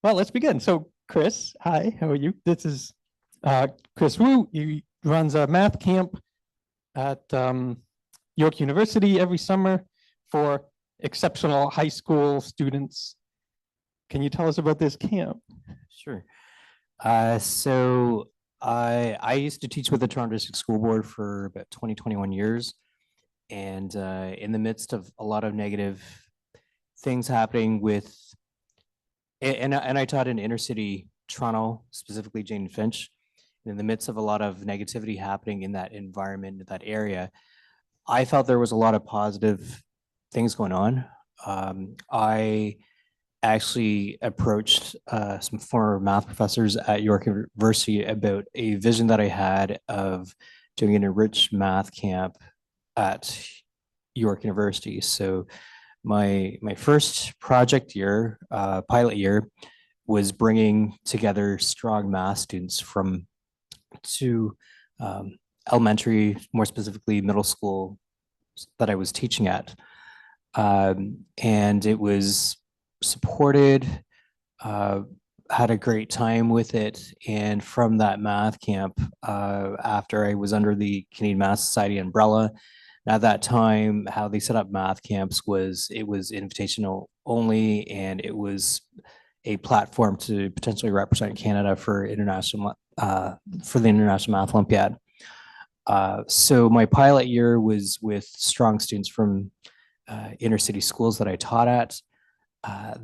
Well, let's begin. So, Chris, hi, how are you? This is Chris Wu. He runs a math camp at York University every summer for exceptional high school students. Can you tell us about this camp? Sure. So I used to teach with the Toronto District School Board for about 21 years. And in the midst of a lot of negative things happening with, and I taught in inner city Toronto, specifically Jane and Finch. And in the midst of a lot of negativity happening in that environment, in that area, I felt there was a lot of positive things going on. I actually approached some former math professors at York University about a vision that I had of doing an enriched math camp at York University. So my first project year, pilot year, was bringing together strong math students from two elementary, more specifically middle school that I was teaching at. And it was supported, had a great time with it. And from that math camp, after I was under the Canadian Math Society umbrella, at that time, how they set up math camps was it was invitational only, and it was a platform to potentially represent Canada for international for the International Math Olympiad. So my pilot year was with strong students from inner city schools that I taught at.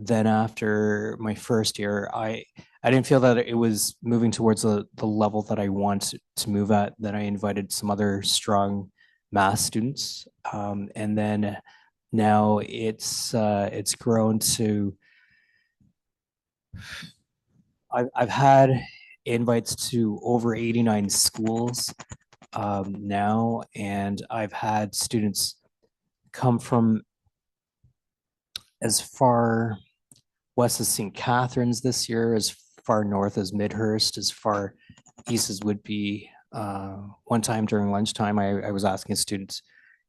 Then after my first year, I didn't feel that it was moving towards the level that I want to move at. Then I invited some other strong math students, and then now it's grown to. I've had invites to over 89 schools now, and I've had students come from as far west as St. Catharines this year, as far north as Midhurst, as far east as Whitby. One time during lunchtime, I was asking a student,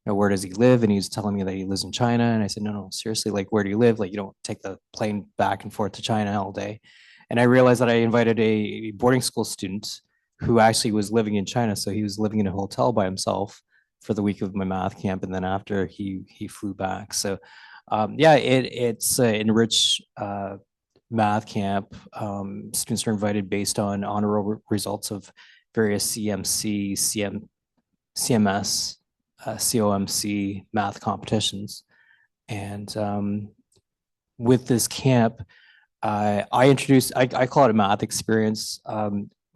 where does he live? And he was telling me that he lives in China. And I said, no, seriously, like, where do you live? Like, you don't take the plane back and forth to China all day. And I realized that I invited a boarding school student who actually was living in China. So he was living in a hotel by himself for the week of my math camp. And then after he flew back. So yeah, it's enriched math camp. Students are invited based on honor results of various CMC, CMS, COMC math competitions. And with this camp, I call it a math experience.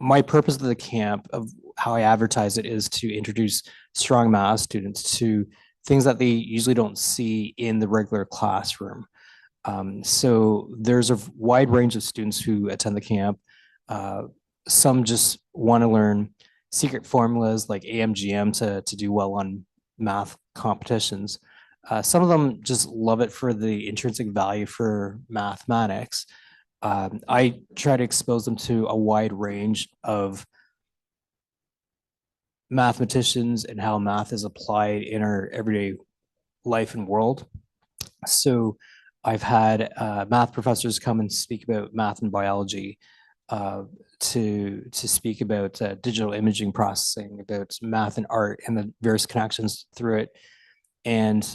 My purpose of the camp, of how I advertise it, is to introduce strong math students to things that they usually don't see in the regular classroom. So there's a wide range of students who attend the camp. Some just want to learn secret formulas like AMGM to do well on math competitions. Some of them just love it for the intrinsic value for mathematics. I try to expose them to a wide range of mathematicians and how math is applied in our everyday life and world. So I've had math professors come and speak about math and biology, to speak about digital imaging processing, about math and art and the various connections through it. And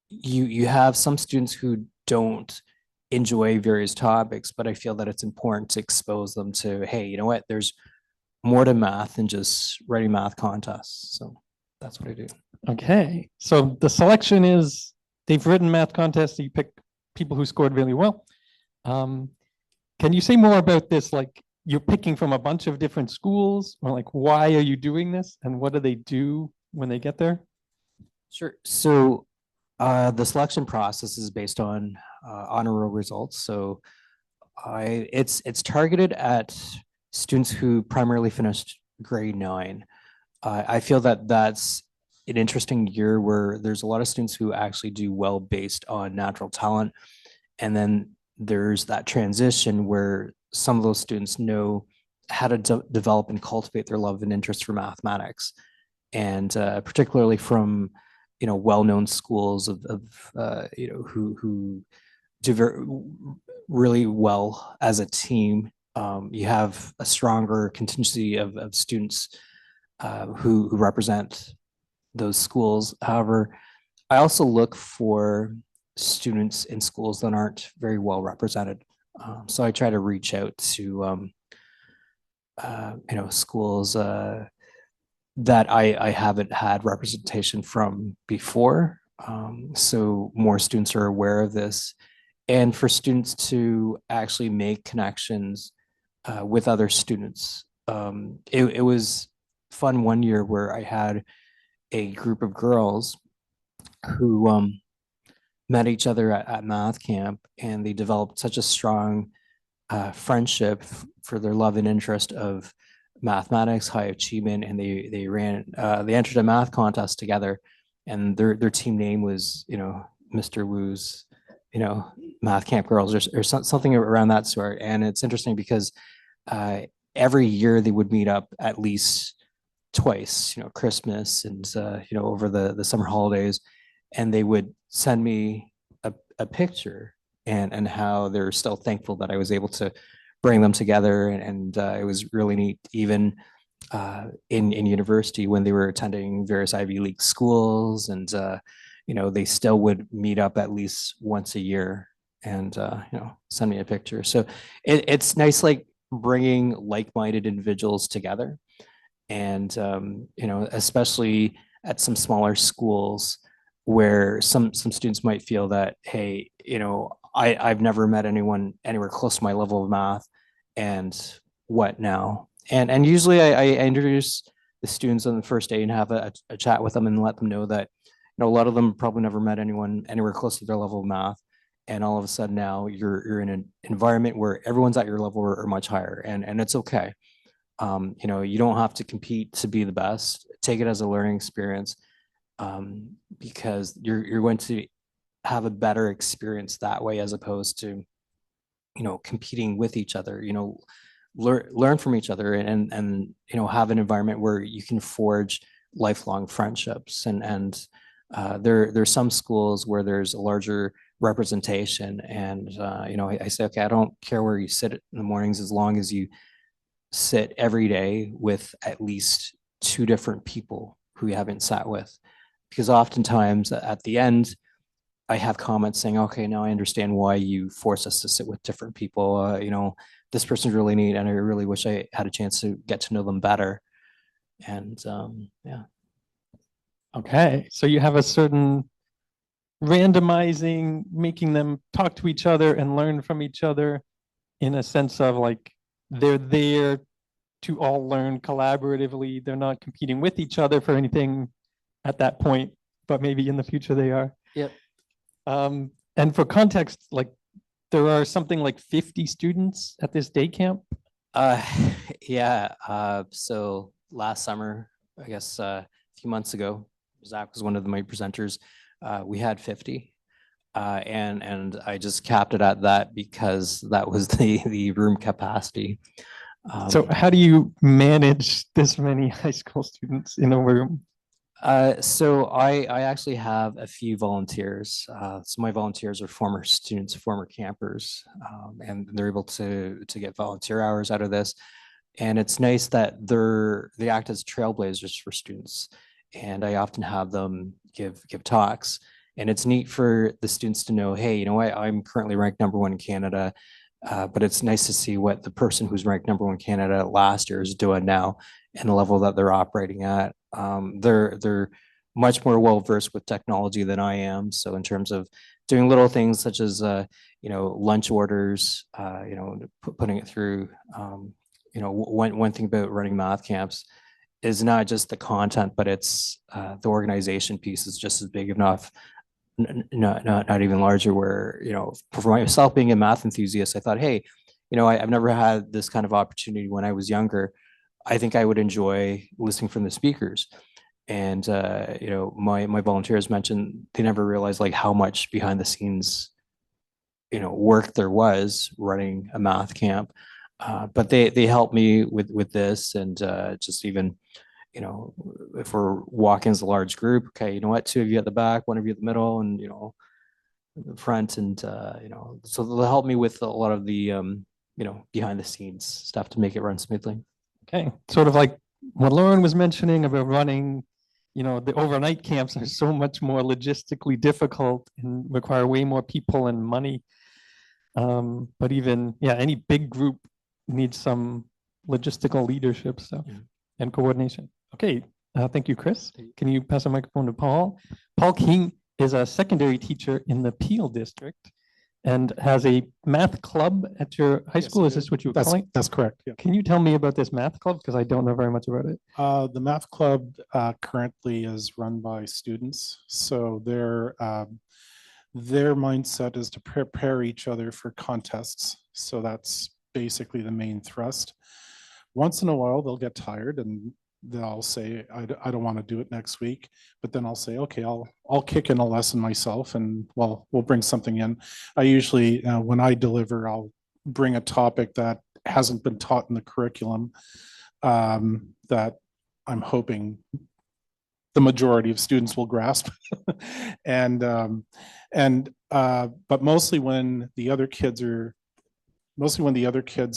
you have some students who don't enjoy various topics, but I feel that it's important to expose them to, hey, you know what, there's more to math than just writing math contests. So that's what I do. Okay, so the selection is they've written math contests. You pick people who scored really well. Can you say more about this? Like, you're picking from a bunch of different schools, or like, why are you doing this, and what do they do when they get there? Sure. So the selection process is based on honor roll results. So it's targeted at students who primarily finished grade 9. I feel that that's an interesting year where there's a lot of students who actually do well based on natural talent. And then there's that transition where some of those students know how to develop and cultivate their love and interest for mathematics. And particularly from, well-known schools of who do really well as a team. You have a stronger contingency of students who represent those schools. However, I also look for students in schools that aren't very well represented. So I try to reach out to schools that I haven't had representation from before. So more students are aware of this, and for students to actually make connections with other students. It was fun one year where I had a group of girls who met each other at math camp, and they developed such a strong friendship for their love and interest of mathematics, high achievement, and they entered a math contest together, and their team name was Mr. Wu's math camp girls or something around that sort. And it's interesting because uh, every year they would meet up at least twice, Christmas and over the summer holidays, and they would send me a picture and how they're still thankful that I was able to bring them together. And it was really neat, even in university when they were attending various Ivy League schools, and they still would meet up at least once a year and send me a picture. So it's nice, like bringing like-minded individuals together, and especially at some smaller schools where some students might feel that, hey, I've never met anyone anywhere close to my level of math, and what now? And usually I introduce the students on the first day and have a chat with them and let them know that a lot of them probably never met anyone anywhere close to their level of math, and all of a sudden now you're in an environment where everyone's at your level or much higher, and it's okay. You don't have to compete to be the best. Take it as a learning experience, because you're going to have a better experience that way, as opposed to competing with each other. Learn from each other, and have an environment where you can forge lifelong friendships. And there's some schools where there's a larger representation, and I say, okay, I don't care where you sit in the mornings, as long as you sit every day with at least two different people who you haven't sat with. Because oftentimes at the end, I have comments saying, okay, now I understand why you force us to sit with different people. This person's really neat, and I really wish I had a chance to get to know them better. And yeah. Okay, so you have a certain randomizing, making them talk to each other and learn from each other, in a sense of like they're there to all learn collaboratively. They're not competing with each other for anything at that point, but maybe in the future they are. Yep. And for context, like there are something like 50 students at this day camp. Uh, yeah. So last summer, I guess a few months ago, Zach was one of my presenters. We had 50. And I just capped it at that because that was the room capacity. So how do you manage this many high school students in a room? So I actually have a few volunteers. So my volunteers are former students, former campers, and they're able to get volunteer hours out of this. And it's nice that they act as trailblazers for students. And I often have them give talks. And it's neat for the students to know, hey, you know what, I'm currently ranked #1 in Canada. But it's nice to see what the person who's ranked #1 in Canada last year is doing now, and the level that they're operating at. They're much more well versed with technology than I am. So in terms of doing little things such as lunch orders, putting it through. One thing about running math camps is not just the content, but it's the organization piece is just as big, if not even larger. Where for myself, being a math enthusiast, I thought, hey, I've never had this kind of opportunity when I was younger. I think I would enjoy listening from the speakers. And my volunteers mentioned they never realized like how much behind the scenes work there was running a math camp. But they helped me with this, and just even if we're walking as a large group, okay, you know what, two of you at the back, one of you at the middle, and front, and so they'll help me with a lot of the behind the scenes stuff to make it run smoothly. Okay, sort of like what Lauren was mentioning about running, the overnight camps are so much more logistically difficult and require way more people and money. But even, yeah, any big group needs some logistical leadership stuff and coordination. Okay, thank you, Chris. Can you pass the microphone to Paul? Paul King is a secondary teacher in the Peel district and has a math club at your high school. Is this what you were calling? That's correct. Yeah. Can you tell me about this math club? Because I don't know very much about it. The math club currently is run by students. So their mindset is to prepare each other for contests. So that's basically the main thrust. Once in a while, they'll get tired and they'll say, I don't want to do it next week. But then I'll say, okay, I'll kick in a lesson myself and we'll bring something in. I usually, when I deliver, I'll bring a topic that hasn't been taught in the curriculum that I'm hoping the majority of students will grasp. But mostly when the other kids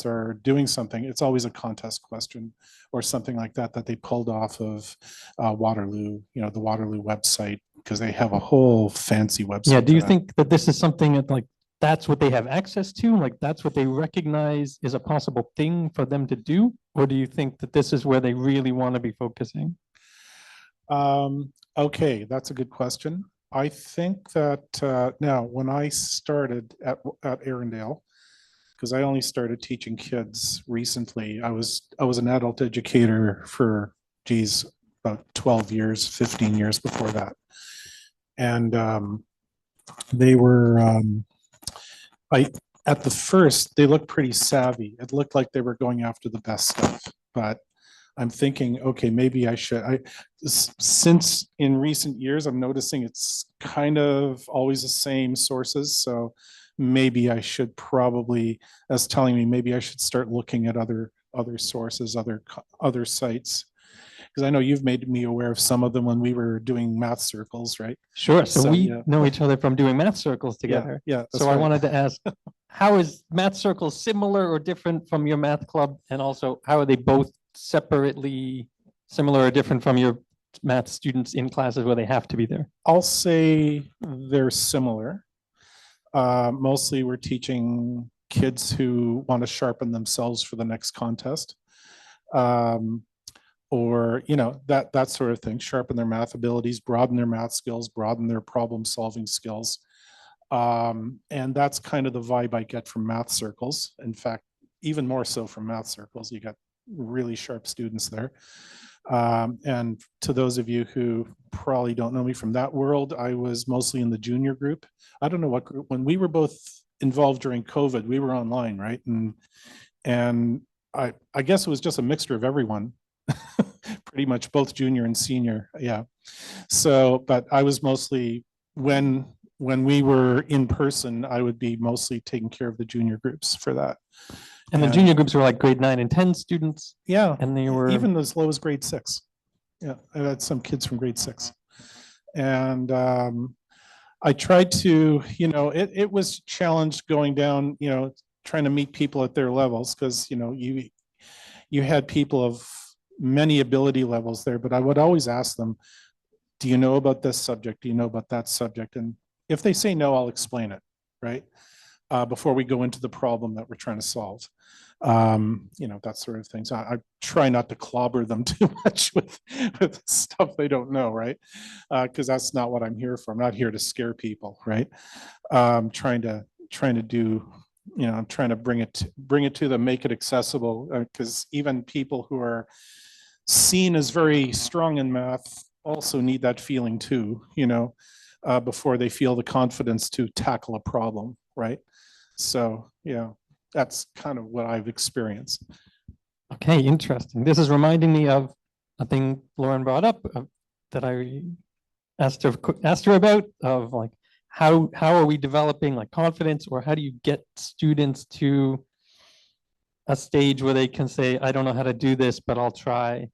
are doing something, it's always a contest question or something like that they pulled off of Waterloo, the Waterloo website, because they have a whole fancy website. Yeah, do you think that this is something that that's what they have access to? Like that's what they recognize is a possible thing for them to do? Or do you think that this is where they really want to be focusing? Okay, that's a good question. I think that now when I started at Arundel, because I only started teaching kids recently, I was an adult educator for about 12 years, 15 years before that. And they were at the first, they looked pretty savvy. It looked like they were going after the best stuff, but I'm thinking, okay, maybe I should. Since in recent years, I'm noticing it's kind of always the same sources. So maybe I should probably, that's telling me maybe I should start looking at other sources, other sites. Because I know you've made me aware of some of them when we were doing math circles, right? Sure. So we know each other from doing math circles together. Yeah. So I wanted to ask, how is math circles similar or different from your math club? And also, how are they both separately similar or different from your math students in classes where they have to be there? I'll say they're similar. Mostly we're teaching kids who want to sharpen themselves for the next contest. Or that sort of thing, sharpen their math abilities, broaden their math skills, broaden their problem solving skills. And that's kind of the vibe I get from math circles. In fact, even more so from math circles, you got really sharp students there. And to those of you who probably don't know me from that world, I was mostly in the junior group. I don't know what group, when we were both involved during COVID, we were online, right? And I guess it was just a mixture of everyone. Pretty much both junior and senior. Yeah. So, but I was mostly when we were in person, I would be mostly taking care of the junior groups for that. And the junior groups were like grade 9 and 10 students. Yeah. And they were even as low as grade 6. Yeah. I had some kids from grade 6. And I tried to, it was challenged going down, trying to meet people at their levels, because, you had people of many ability levels there, but I would always ask them, do you know about this subject? Do you know about that subject? And if they say no, I'll explain it, right? Before we go into the problem that we're trying to solve. That sort of things. I try not to clobber them too much with stuff they don't know, right? Because that's not what I'm here for. I'm not here to scare people, right? I'm trying to do, I'm trying to bring it to them, make it accessible, because even people who are seen as very strong in math also need that feeling too, before they feel the confidence to tackle a problem, right? So, that's kind of what I've experienced. Okay, interesting. This is reminding me of a thing Lauren brought up that I asked her about, of like, how are we developing like confidence, or how do you get students to a stage where they can say, I don't know how to do this, but I'll try.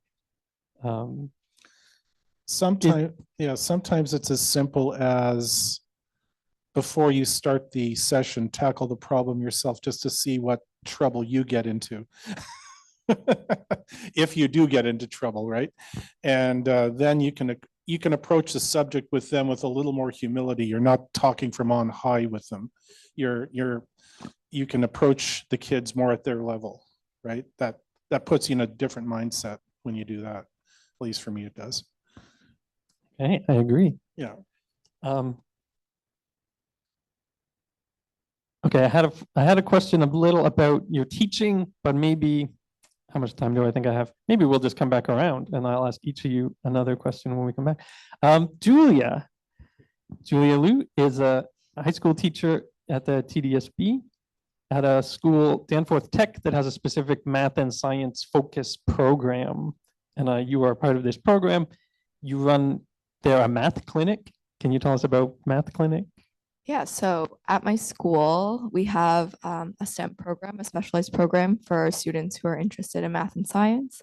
Sometimes it's as simple as before you start the session, tackle the problem yourself just to see what trouble you get into. If you do get into trouble, right? And then you can approach the subject with them with a little more humility. You're not talking from on high with them. You can approach the kids more at their level, right? That puts you in a different mindset when you do that. At least for me, it does. Okay, I agree. Yeah. Okay, I had a question a little about your teaching, but maybe how much time do I think I have? Maybe we'll just come back around and I'll ask each of you another question when we come back. Julia Liu is a high school teacher at the TDSB at a school, Danforth Tech, that has a specific math and science focus program. And you are part of this program. You run there a math clinic. Can you tell us about math clinic? Yeah, so at my school, we have a STEM program, a specialized program for students who are interested in math and science.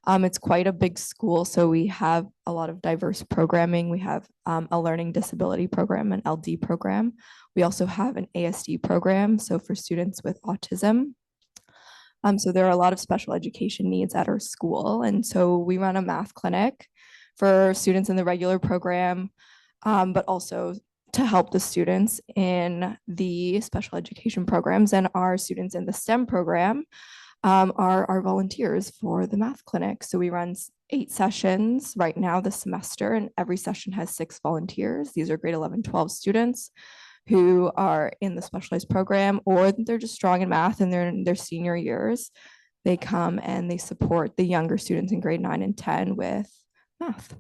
It's quite a big school, so we have a lot of diverse programming. We have a learning disability program, an LD program. We also have an ASD program, so for students with autism. So there are a lot of special education needs at our school, and so we run a math clinic for students in the regular program, but also to help the students in the special education programs, and our students in the STEM program are our volunteers for the math clinic. So we run 8 sessions right now this semester, and every session has 6 volunteers. These are grade 11, 12 students who are in the specialized program, or they're just strong in math and they're in their senior years. They come and they support the younger students in grade 9 and 10 with math.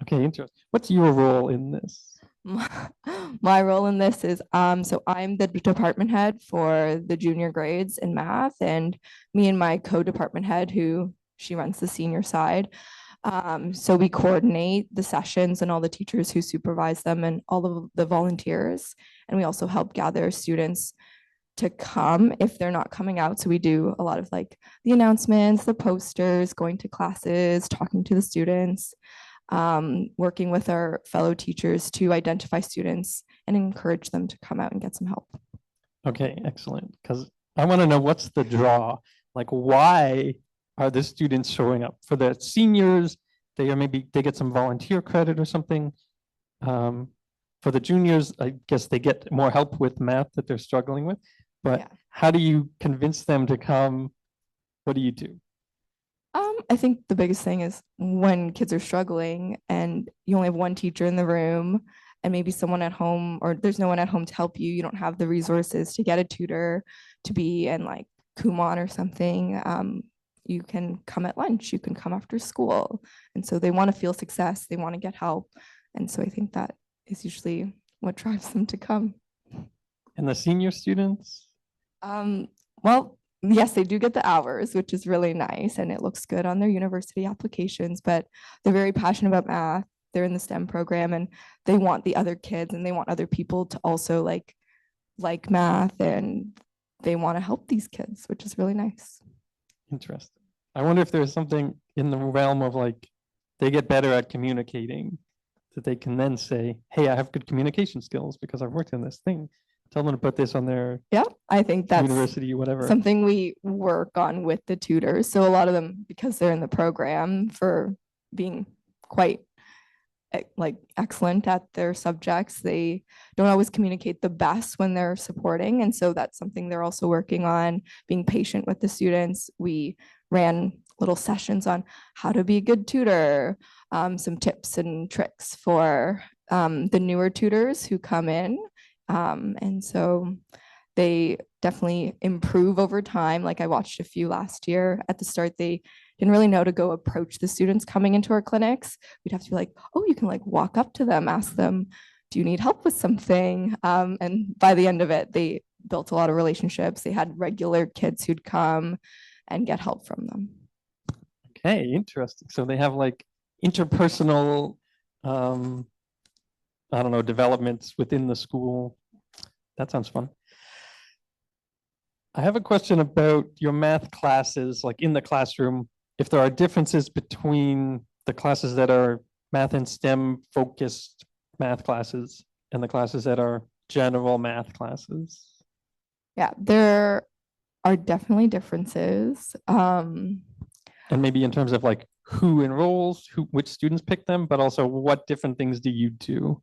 Okay, interesting. What's your role in this? My role in this is so I'm the department head for the junior grades in math, and me and my co-department head, who she runs the senior side. So we coordinate the sessions and all the teachers who supervise them and all of the volunteers, and we also help gather students to come if they're not coming out. So we do a lot of like the announcements, the posters, going to classes, talking to the students, working with our fellow teachers to identify students and encourage them to come out and get some help. Okay, excellent. Because I want to know what's the draw? Like, why are the students showing up? For the seniors, they get some volunteer credit or something. For the juniors, I guess they get more help with math that they're struggling with. But Yeah. how do you convince them to come? What do you do? I think the biggest thing is when kids are struggling and you only have one teacher in the room and maybe someone at home, or there's no one at home to help you, you don't have the resources to get a tutor to be in like Kumon or something. You can come at lunch, you can come after school. And so they want to feel success, they want to get help. And so I think that is usually what drives them to come. And the senior students? Well, yes, they do get the hours, which is really nice, and it looks good on their university applications, but they're very passionate about math. They're in the STEM program and they want the other kids and they want other people to also like math, and they want to help these kids, which is really nice. Interesting. I wonder if there's something in the realm of like, they get better at communicating that they can then say, hey, I have good communication skills because I've worked in this thing. Tell them to put this on their Yeah, I think that's university, whatever. something we work on with the tutors. So a lot of them, because they're in the program for being quite like excellent at their subjects, they don't always communicate the best when they're supporting. And so that's something they're also working on, being patient with the students. We ran little sessions on how to be a good tutor, some tips and tricks for the newer tutors who come in. And so they definitely improve over time. Like I watched a few last year. At the start, they didn't really know to go approach the students coming into our clinics. We'd have to be like, oh, you can like walk up to them, ask them, do you need help with something? And by the end of it, they built a lot of relationships. They had regular kids who'd come and get help from them. Okay, interesting. So they have like interpersonal, I don't know, developments within the school. That sounds fun. I have a question about your math classes, like in the classroom, if there are differences between the classes that are math and STEM focused math classes and the classes that are general math classes? Yeah, there are definitely differences. And maybe in terms of like who enrolls, which students pick them, but also what different things do you do?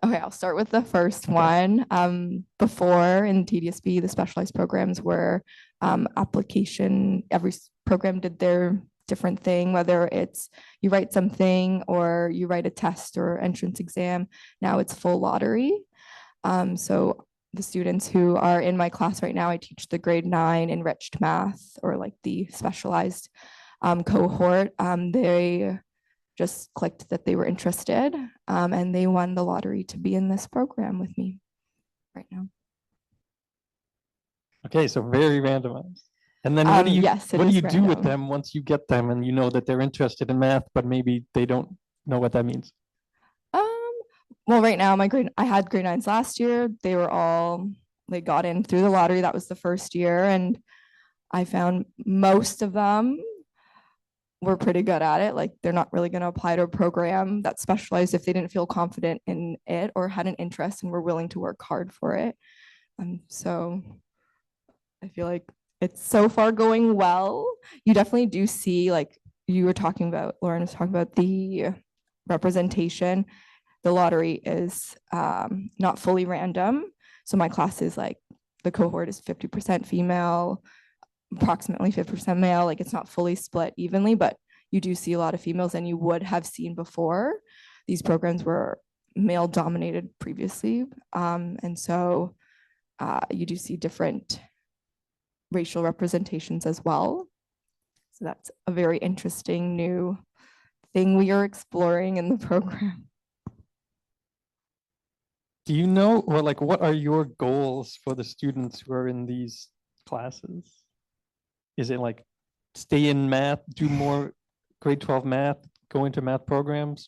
Okay, I'll start with the first Okay. one. Before in TDSB, the specialized programs were application, every program did their different thing, whether it's you write something or you write a test or entrance exam. Now it's full lottery. So the students who are in my class right now, I teach the grade 9 enriched math or like the specialized cohort. They just clicked that they were interested and they won the lottery to be in this program with me right now. Okay, so very randomized. And then what do you Yes, it what do is you do with random. them once you get them and you know that they're interested in math, but maybe they don't know what that means? Well, right now I had grade 9s last year. They got in through the lottery. That was the first year. And I found most of them were pretty good at it. Like they're not really going to apply to a program that's specialized if they didn't feel confident in it or had an interest and were willing to work hard for it. So I feel like it's so far going well. You definitely do see, like you were talking about, Lauren was talking about the representation. The lottery is not fully random. So my class is like the cohort is 50% female, approximately 50% male. Like it's not fully split evenly, but you do see a lot of females than you would have seen before. These programs were male dominated previously. And so you do see different racial representations as well. So that's a very interesting new thing we are exploring in the program. Do you know, or like what are your goals for the students who are in these classes? Is it like stay in math, do more grade 12 math, go into math programs?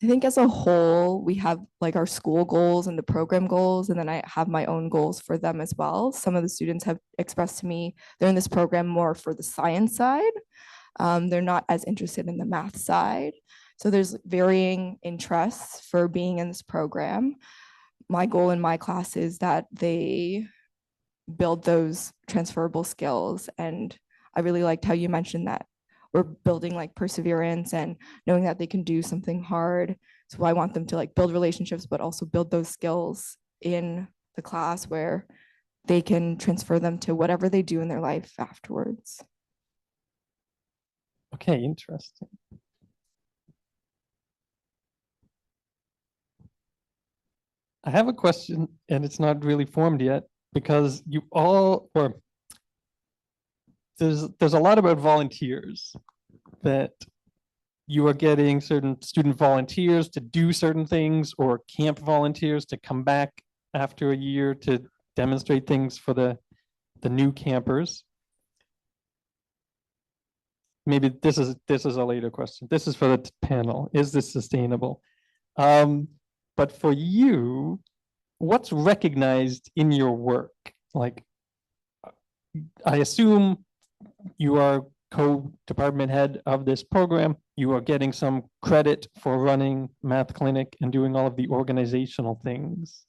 I think as a whole, we have like our school goals and the program goals, and then I have my own goals for them as well. Some of the students have expressed to me they're in this program more for the science side. They're not as interested in the math side. So there's varying interests for being in this program. My goal in my class is that they build those transferable skills. And I really liked how you mentioned that we're building like perseverance and knowing that they can do something hard. So I want them to like build relationships, but also build those skills in the class where they can transfer them to whatever they do in their life afterwards. Okay, interesting. I have a question and it's not really formed yet because you all, or there's a lot about volunteers that you are getting certain student volunteers to do certain things or camp volunteers to come back after a year to demonstrate things for the new campers. Maybe this is a later question. This is for the panel. Is this sustainable? But for you, what's recognized in your work? Like, I assume you are co-department head of this program. You are getting some credit for running Math Clinic and doing all of the organizational things.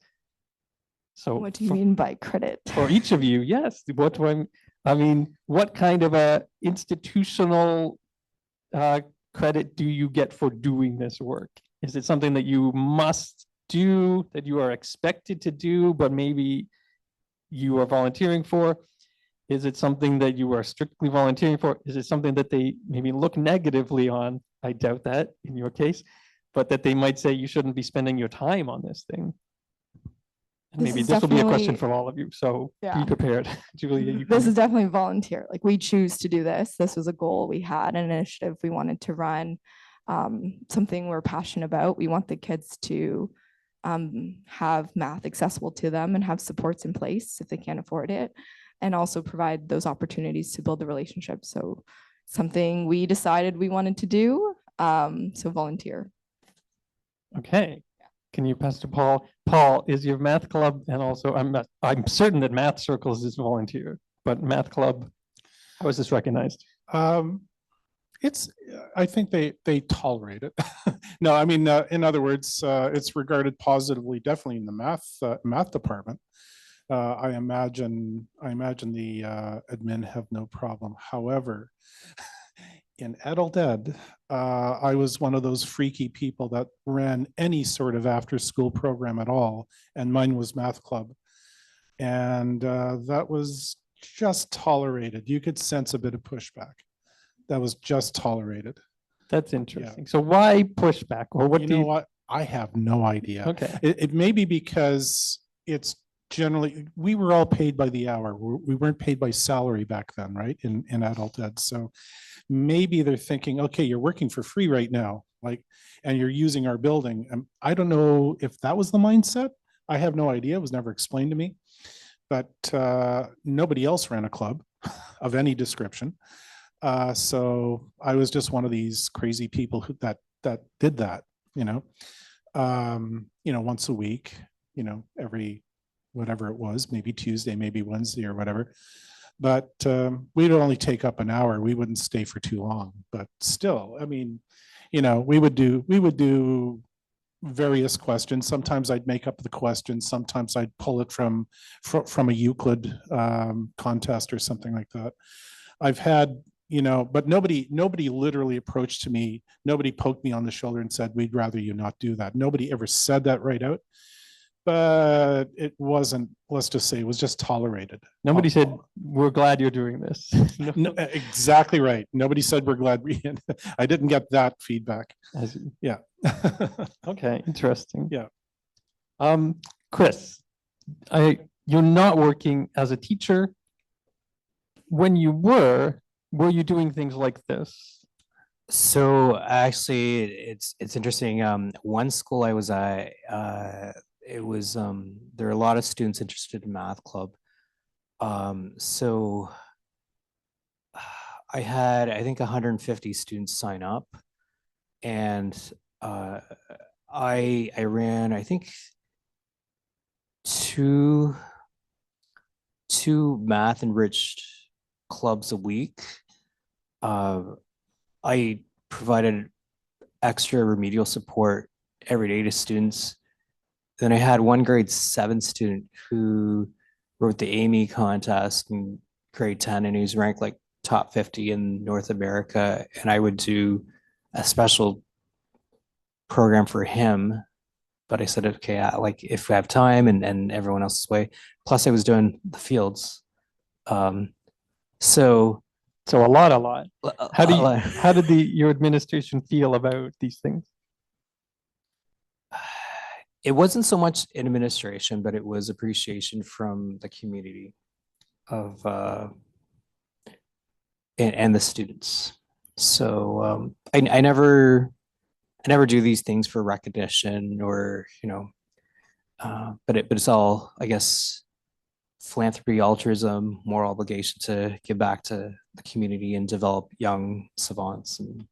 So What do you mean by credit? for each of you, yes. What do I mean, what kind of a institutional credit do you get for doing this work? Is it something that you must do, that you are expected to do, but maybe you are volunteering for? Is it something that you are strictly volunteering for? Is it something that they maybe look negatively on? I doubt that in your case, but that they might say you shouldn't be spending your time on this thing. And maybe this will be a question for all of you, so be prepared. Julia, you This can. is definitely volunteer. Like we choose to do this. This was a goal we had, an initiative we wanted to run, something we're passionate about. We want the kids to have math accessible to them and have supports in place if they can't afford it, and also provide those opportunities to build the relationship. So something we decided we wanted to do, so volunteer. Okay. Can you pass to Paul? Paul, is your math club, and also I'm certain that Math Circles is volunteer, but math club, how is this recognized? I think they tolerate it. No, I mean, in other words, it's regarded positively, definitely in the math department. I imagine the admin have no problem. However, in adult ed, I was one of those freaky people that ran any sort of after school program at all, and mine was math club. And that was just tolerated. You could sense a bit of pushback. That was just tolerated. That's interesting. So why pushback, or what You do know you? what? I have no idea. Okay, It may be because it's generally, we were all paid by the hour. We weren't paid by salary back then, right? In adult ed. So maybe they're thinking, okay, you're working for free right now, like, and you're using our building. I don't know if that was the mindset. I have no idea. It was never explained to me. But nobody else ran a club of any description. So I was just one of these crazy people that did that, once a week, every whatever it was, maybe Tuesday, maybe Wednesday or whatever. But we'd only take up an hour. We wouldn't stay for too long. But still, I mean, we would do various questions. Sometimes I'd make up the questions. Sometimes I'd pull it from a Euclid contest or something like that. I've had, but nobody literally approached to me. Nobody poked me on the shoulder and said, we'd rather you not do that. Nobody ever said that right out. But it wasn't, let's just say it was just tolerated. nobody said, we're glad you're doing this. No, exactly right. Nobody said we're glad I didn't get that feedback. Yeah. Okay, interesting. Yeah. Chris, you're not working as a teacher. When you were you doing things like this? So actually, it's interesting. One school I was at, it was there are a lot of students interested in math club. So I had, I think, 150 students sign up, and I ran, I think, two math enriched clubs a week. I provided extra remedial support every day to students. Then I had one grade 7 student who wrote the Amy contest in grade 10, and he was ranked like top 50 in North America. And I would do a special program for him. But I said, okay, like if we have time and everyone else's way. Plus I was doing the fields. So a lot. How how did your administration feel about these things? it wasn't so much administration, but it was appreciation from the community of and the students. So I never do these things for recognition or but it's all, I guess, philanthropy, altruism, moral obligation to give back to the community and develop young savants and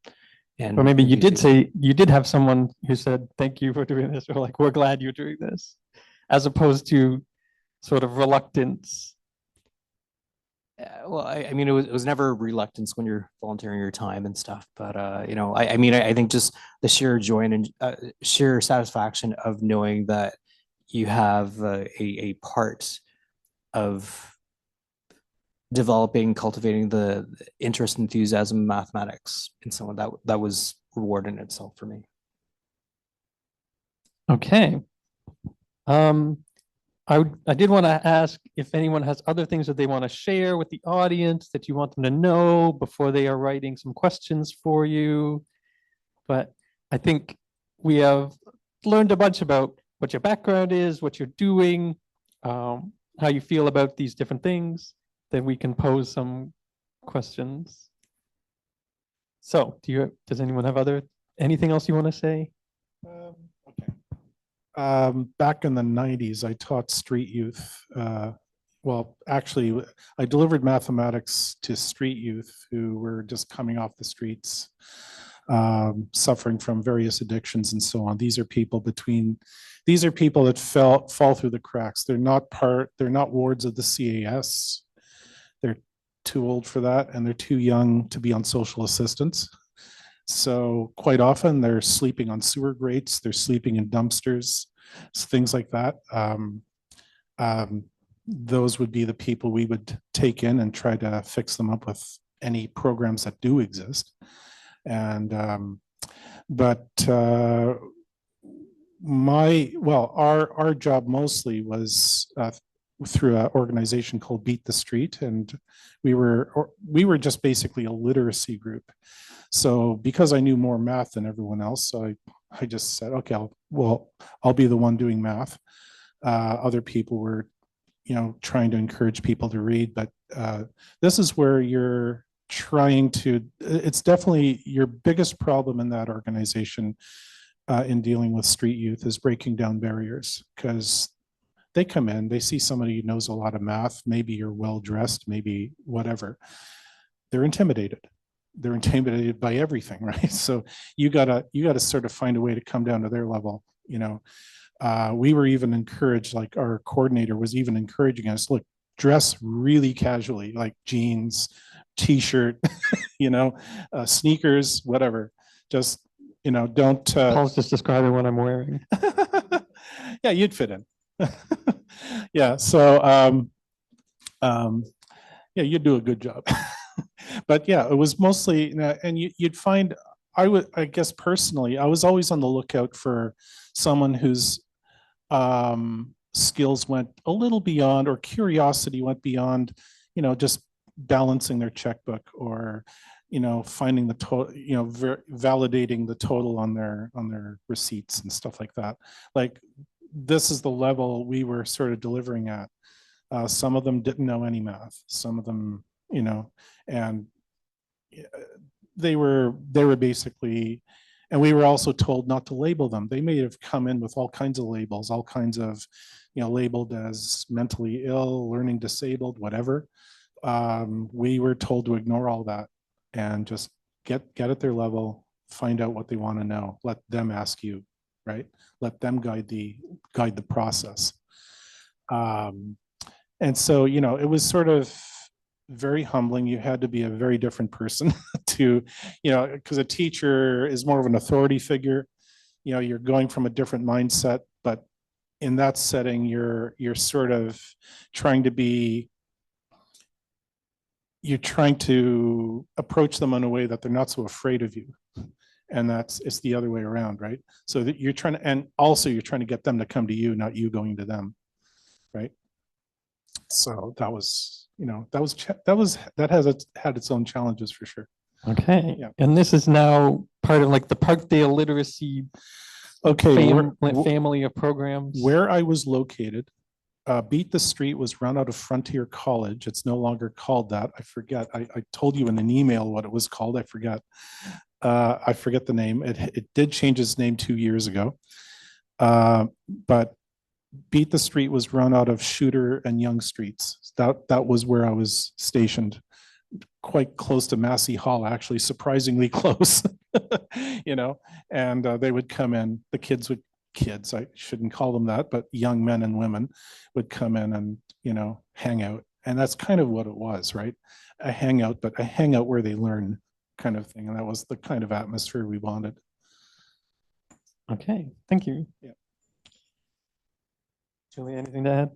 Or maybe you did say, you did have someone who said, thank you for doing this, or like, we're glad you're doing this, as opposed to sort of reluctance. Well, I mean, it was never reluctance when you're volunteering your time and stuff, but I mean, I think just the sheer joy and sheer satisfaction of knowing that you have a part of developing, cultivating the interest, enthusiasm, mathematics in someone, that was reward in itself for me. Okay. I did want to ask if anyone has other things that they want to share with the audience that you want them to know before they are writing some questions for you. But I think we have learned a bunch about what your background is, what you're doing, how you feel about these different things. Then we can pose some questions. So does anyone have anything else you want to say? Okay. Back in the 90s, I taught street youth. Well, actually, I delivered mathematics to street youth who were just coming off the streets, suffering from various addictions and so on. These are people that fall through the cracks. They're not wards of the CAS. They're too old for that, and they're too young to be on social assistance. So quite often they're sleeping on sewer grates, they're sleeping in dumpsters, things like that. Those would be the people we would take in and try to fix them up with any programs that do exist. And but our job mostly was through an organization called Beat the Street, and we were just basically a literacy group. So because I knew more math than everyone else, so I just said, okay, I'll be the one doing math. Other people were, trying to encourage people to read, but this is where you're trying to, it's definitely your biggest problem in that organization in dealing with street youth is breaking down barriers, because they come in, they see somebody who knows a lot of math, maybe you're well dressed, maybe whatever. They're intimidated. They're intimidated by everything, right? So you gotta sort of find a way to come down to their level. We were even encouraged, like our coordinator was even encouraging us, look, dress really casually, like jeans, t-shirt, sneakers, whatever. Just, don't. Paul's just describing what I'm wearing. Yeah, you'd fit in. Yeah, so yeah, you'd do a good job. But yeah, it was mostly, and you'd find, I guess personally, I was always on the lookout for someone whose skills went a little beyond, or curiosity went beyond, just balancing their checkbook, or finding the total, validating the total on their receipts and stuff like that. Like, this is the level we were sort of delivering at. Some of them didn't know any math. Some of them, and they were basically, and we were also told not to label them. They may have come in with all kinds of labels, all kinds of, labeled as mentally ill, learning disabled, whatever. We were told to ignore all that and just get at their level, find out what they want to know. Let them ask you, right? Let them guide the process. And so, it was sort of very humbling. You had to be a very different person to, because a teacher is more of an authority figure. You're going from a different mindset, but in that setting, you're sort of trying to approach them in a way that they're not so afraid of you. And it's the other way around, right? So that you're trying to, and also you're trying to get them to come to you, not you going to them, right? So that was, that has had its own challenges for sure. Okay. Yeah. And this is now part of like the Parkdale Literacy family of programs. Where I was located, Beat the Street was run out of Frontier College. It's no longer called that. I forget. I told you in an email what it was called. I forget. I forget the name. It did change its name 2 years ago. But Beat the Street was run out of Shooter and Young Streets. That was where I was stationed, quite close to Massey Hall, actually, surprisingly close. And they would come in. The kids, I shouldn't call them that, but young men and women would come in and hang out. And that's kind of what it was, right? A hangout, but a hangout where they learn, kind of thing. And that was the kind of atmosphere we wanted. Okay, thank you. Yeah. Julie, anything to add?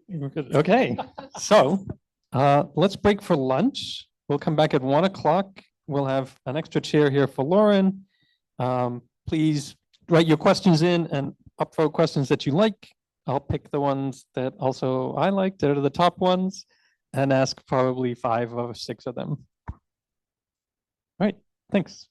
We're good. Okay, so let's break for lunch. We'll come back at 1 o'clock. We'll have an extra chair here for Lauren. Please write your questions in and upvote questions that you like. I'll pick the ones that also I like, that are the top ones, and ask probably 5 or 6 of them. All right, thanks.